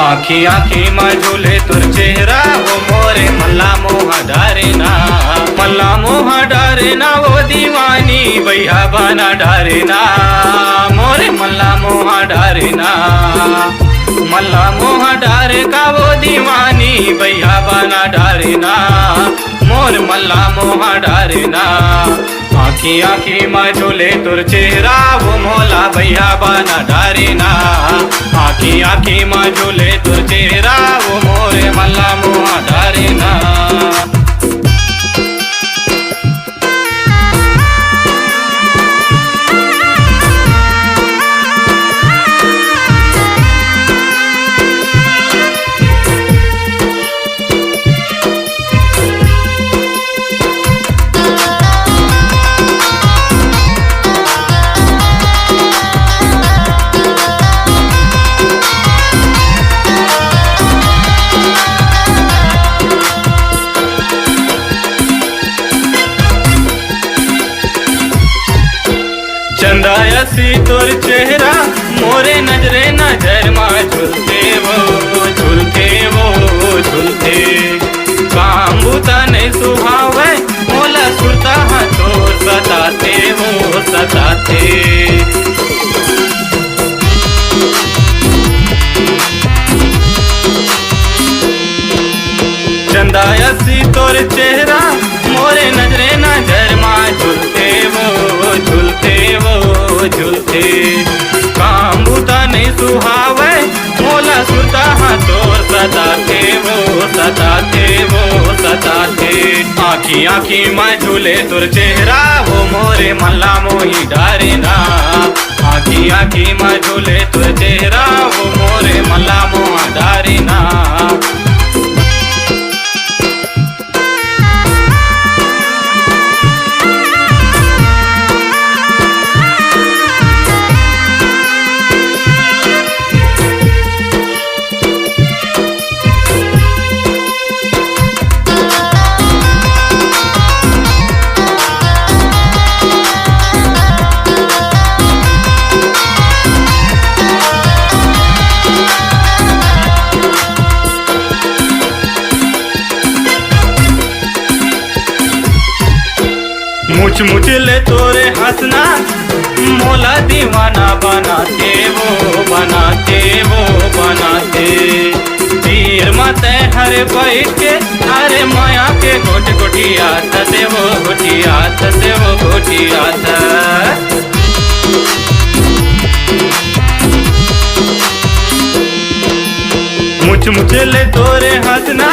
आखी आखी में झूले तुर चेहरा वो मोरे मल्ला मोहा डारेना, मल्ला मोहा डारेना वो दीवानी भैया बना डारेना, मोरे मल्ला मोहा डारेना, मल्ला मोहा डारे का वो दीवानी भैया बना डारेना, मोर मल्ला मोहा डारेना। आखी आखी में झूले तुर चेहरा वो मोला भैया बना डारेना, आखी आखी में झूले तुर चेहरा वो मोरे मल्ला मोहा डारेना। चंदायसी तोर चेहरा मोरे नजरे नजर में झुलते वो झुलते वो झुलते, काम बुता नहीं सुहावे मोला सुरता हाँ तोर सताते वो सताते। चंदायसी तोर चेहरा मोरे नजरे नजर में झुलते वो झुलते वो झुलते, काम बुता नहीं सुहावे मोला सुरता हाँ तोर सताते वो सताते वो सताते। आखी आखी में झूले तुर चेहरा वो मोरे मल्ला मोही डारेना, आखी आखी में झूले तुर चेहरा वो मोरे मल्ला मोहा डारेना। मुझ मुझले तोरे हंसना मोला दीवाना बनाते वो बनाते वो बनाते, तीर मते हरे बैठ के अरे माया के गोट गोटिया थसे वो गोटिया थसे वो गोटिया था। मुझ मुझले तोरे हंसना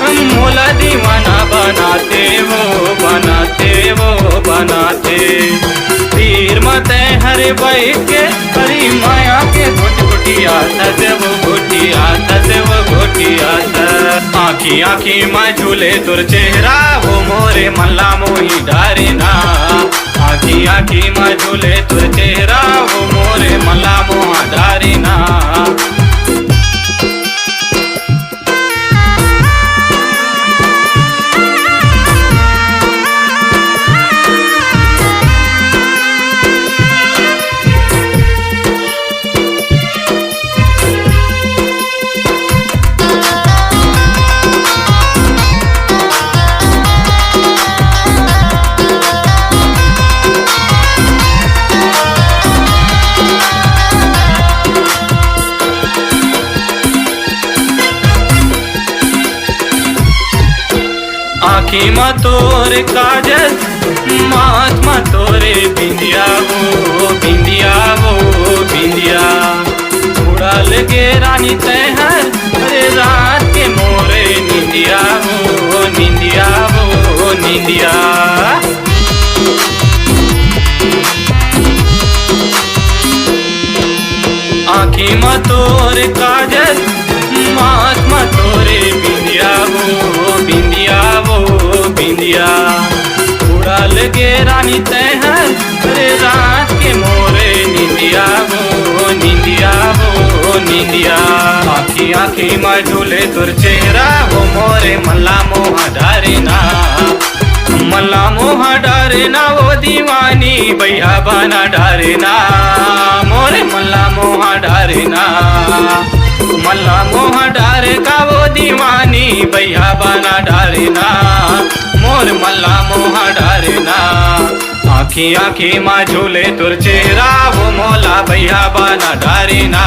मोला दीवाना बनाते वो बनाते वो बनाते, तीर मते हरे बैठ के हरी माया के गोट गोटिया थसे वो गोटिया थसे वो गोटिया था। आखी आखी में झूले तुर चेहरा वो मोरे मल्ला मोही डारेना, आखी आखी में झूले तुर चेहरा वो मोरे मल्ला मोहा डारेना। आखी में तोरे काजल माथ में तोरे बिंदिया वो बिंदिया वो बिंदिया, उड़ा लगे रानी तहर अरे रात के मोरे निंदिया वो निंदिया वो निंदिया। आखी में तोरे काजल माथ में तोरे बिंदिया वो बिंदिया वो बिंदिया, उड़ा लगे रानी तहर अरे रात के मोरे निंदिया वो निंदिया वो निंदिया। आखी आखी में झूले तुर चेहरा वो मोरे मल्ला मोहा डारेना, मल्ला मोहा डारेना वो दीवानी भैया बना डारेना, मोरे मल्ला मोहा डारेना, मल्ला मोह डारे का वो दीवानी भैया बना डारे ना मोर मल्ला मोह डारे ना आखी आखी माँ झूले तुर चेहरा वो मोला भैया बना डारे ना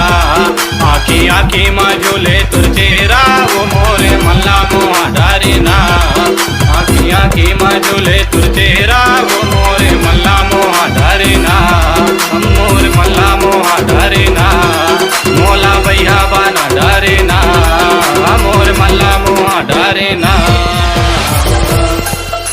आखी आखी माँ झूले तुर चेहरा वो मोरे मल्ला मोह डारे ना आखी आखी माँ झूले तुर चेहरा वो मोरे मल्ला मोह डारे ना